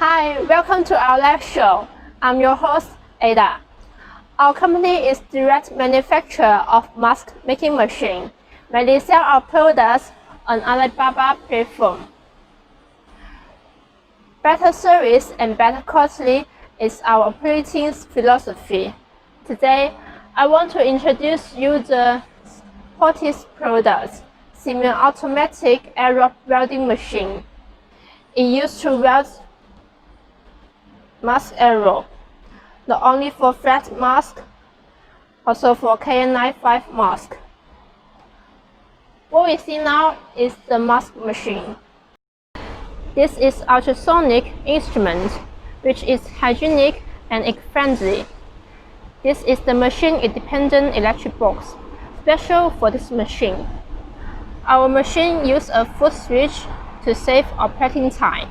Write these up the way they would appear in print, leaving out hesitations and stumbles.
Hi, welcome to our live show. I'm your host, Ada. Our company is direct manufacturer of mask making machine. We sell our products on Alibaba platform. Better service and better quality is our operating philosophy. Today, I want to introduce you the hottest product, semi-automatic air welding machine. It used to weld mask arrow, not only for flat mask, also for KN95 mask. What we see now is the mask machine. This is ultrasonic instrument, which is hygienic and eco-friendly. This is the machine-independent electric box, special for this machine. Our machine uses a foot switch to save operating time.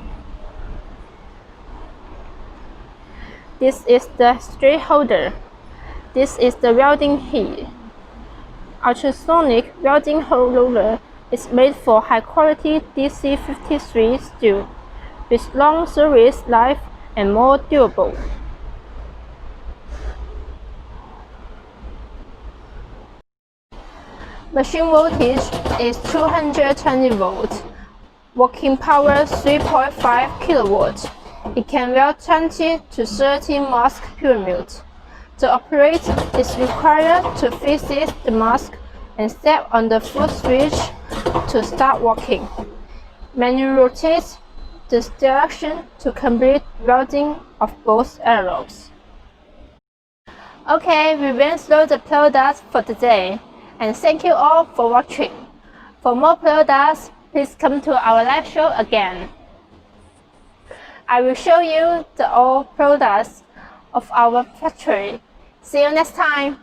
This is the straight holder. This is the welding head. Ultrasonic welding hole roller is made for high-quality DC53 steel, with long service life and more durable. Machine voltage is 220 volts. Working power 3.5 kilowatts. It can weld 20 to 30 mask pyramids. To operate, it's required to fix the mask and step on the foot switch to start working. Manually rotate this direction to complete welding of both arrows. Okay, we went through the products for today, and thank you all for watching. For more products, please come to our live show again. I will show you the all products of our factory. See you next time.